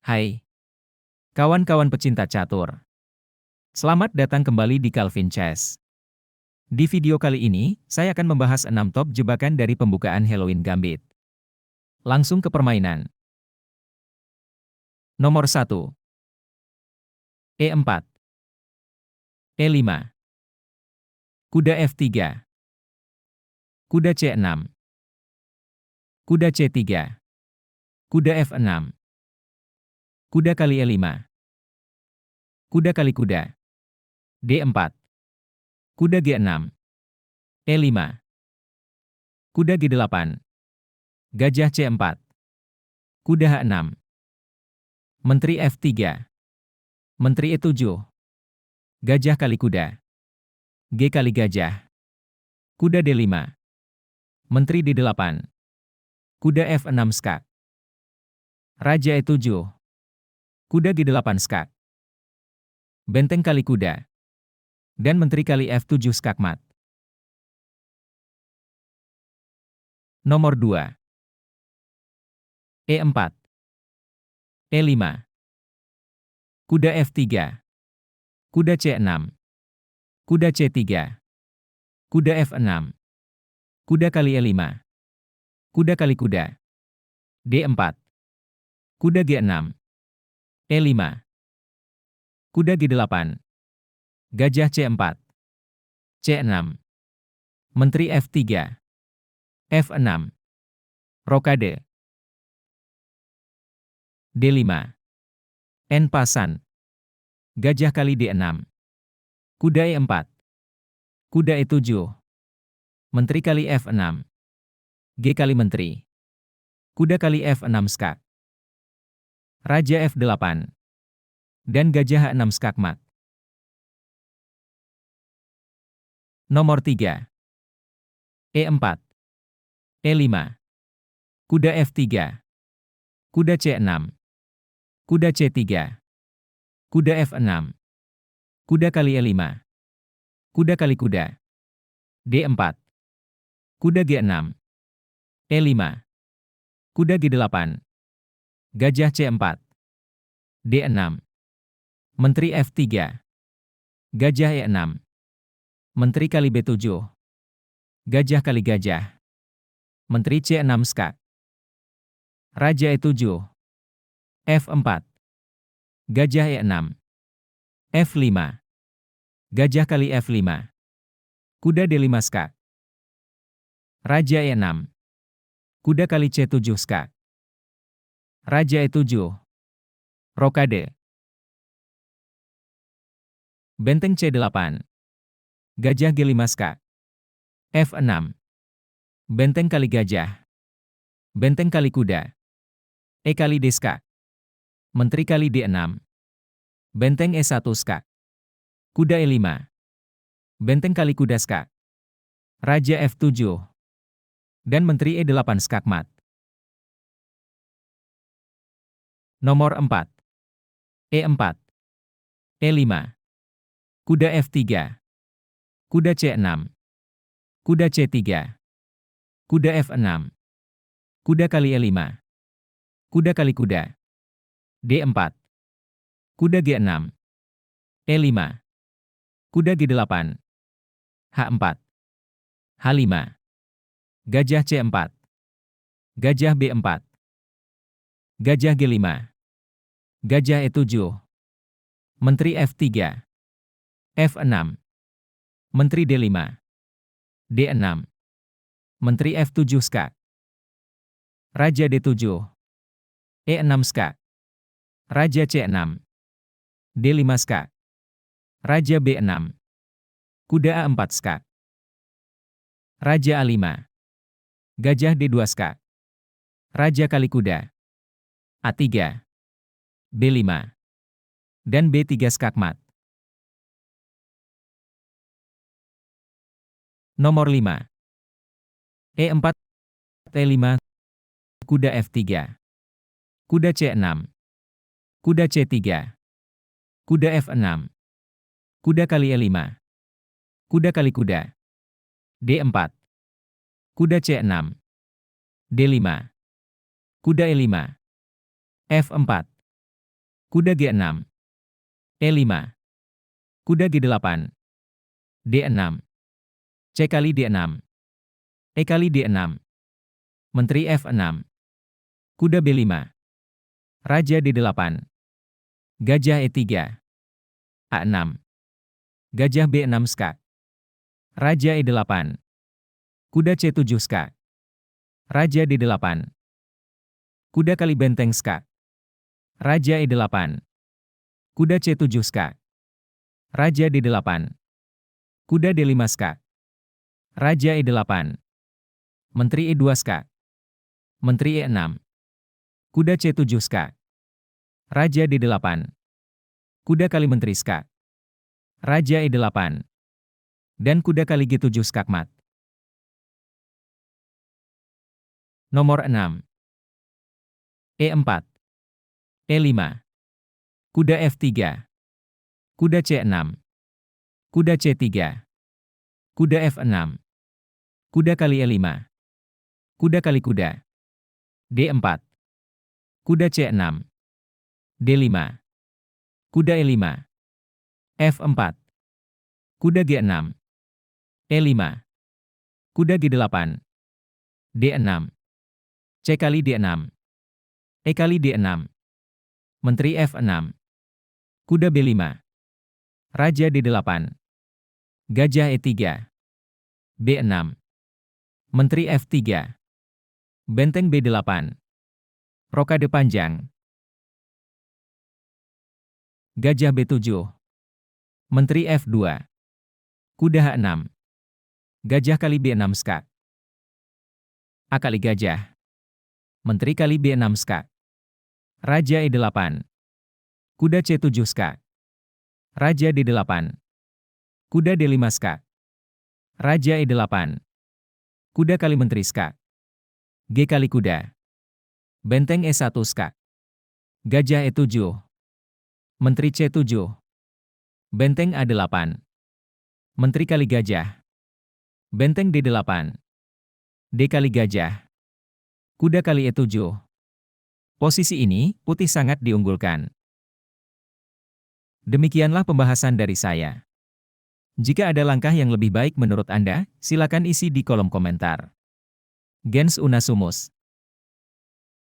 Hai, kawan-kawan pecinta catur. Selamat datang kembali di Calvin Chess. Di video kali ini, saya akan membahas 6 top jebakan dari pembukaan Halloween Gambit. Langsung ke permainan. Nomor 1. E4. E5. Kuda F3. Kuda C6. Kuda C3. Kuda F6. Kuda kali E5. Kuda kali kuda. D4. Kuda G6. E5. Kuda G8. Gajah C4. Kuda H6. Menteri F3. Menteri E7. Gajah kali kuda. G kali gajah. Kuda D5. Menteri D8. Kuda F6 skak. Raja E7. Kuda G8 skak. Benteng kali kuda. Dan menteri kali F7 skak mat. Nomor 2. E4. E5. Kuda F3. Kuda C6. Kuda C3. Kuda F6. Kuda kali E5. Kuda kali kuda. D4. Kuda G6. E5. Kuda G8. Gajah C4. C6. Menteri F3. F6. Rokade. D5. En passant. Gajah kali D6. Kuda E4. Kuda E7. Menteri kali F6. G kali menteri. Kuda kali F6 skak. Raja F8. Dan gajah H6 skak mat. Nomor 3. E4. E5. Kuda F3. Kuda C6. Kuda C3. Kuda F6. Kuda kali E5. Kuda kali kuda. D4. Kuda G6. E5. Kuda G8. Gajah C4. D6. Menteri F3. Gajah E6. Menteri kali B7. Gajah kali gajah. Menteri C6 skak. Raja E7. F4. Gajah E6. F5. Gajah kali F5. Kuda D5 skak. Raja E6. Kuda kali C7 skak. Raja E7. Rokade. Benteng C8. Gajah G5 skak. F6. Benteng kali gajah. Benteng kali kuda. E kali D skak. Menteri kali D6. Benteng E1 skak. Kuda E5. Benteng kali kuda skak. Raja F7. Dan menteri E8 skak mat. Nomor 4. E4. E5. Kuda F3. Kuda C6. Kuda C3. Kuda F6. Kuda kali E5. Kuda kali kuda. D4. Kuda G6. E5. Kuda G8. H4. H5. Gajah C4. Gajah B4. Gajah G5. Gajah E7. Menteri F3. F6. Menteri D5. D6. Menteri F7 skak. Raja D7. E6 skak. Raja C6. D5 skak. Raja B6. Kuda A4 skak. Raja A5. Gajah D2 skak. Raja kali kuda. A3. B5. Dan B3 skak mat. Nomor 5. E4. E5. Kuda F3. Kuda C6. Kuda C3. Kuda F6. Kuda kali E5. Kuda kali kuda. D4. Kuda C6. D5. Kuda E5. F4. Kuda G6. E5. Kuda G8. D6. C kali D6. E kali D6. Menteri F6. Kuda B5. Raja D8. Gajah E3. A6. Gajah B6 skak. Raja E8. Kuda C7 skak. Raja D8. Kuda kali benteng skak. Raja E8. Kuda C7 skak. Raja D8. Kuda D5 skak. Raja E8. Menteri E2 skak. Menteri E6. Kuda C7 skak. Raja D8. Kuda kali menteri skak. Raja E8. Dan kuda kali G7 skak mat. Nomor 6. E4. E5. Kuda F3. Kuda C6. Kuda C3. Kuda F6. Kuda kali E5. Kuda kali kuda. D4. Kuda C6. D5. Kuda E5. F4. Kuda G6. E5. Kuda G8. D6. C kali D6. E kali D6. Menteri F6. Kuda B5. Raja D8. Gajah E3. B6. Menteri F3. Benteng B8. Rokade panjang. Gajah B7. Menteri F2. Kuda H6. Gajah kali B6 skak. A kali gajah. Menteri kali B6 skak. Raja E8. Kuda C7 skak. Raja D8. Kuda D5 skak. Raja E8. Kuda kali menteri skak. G kali kuda. Benteng E1 skak. Gajah E7. Menteri C7. Benteng A8. Menteri kali gajah. Benteng D8. D kali gajah. Kuda kali E7. Posisi ini, putih sangat diunggulkan. Demikianlah pembahasan dari saya. Jika ada langkah yang lebih baik menurut Anda, silakan isi di kolom komentar. Gens Unasumus.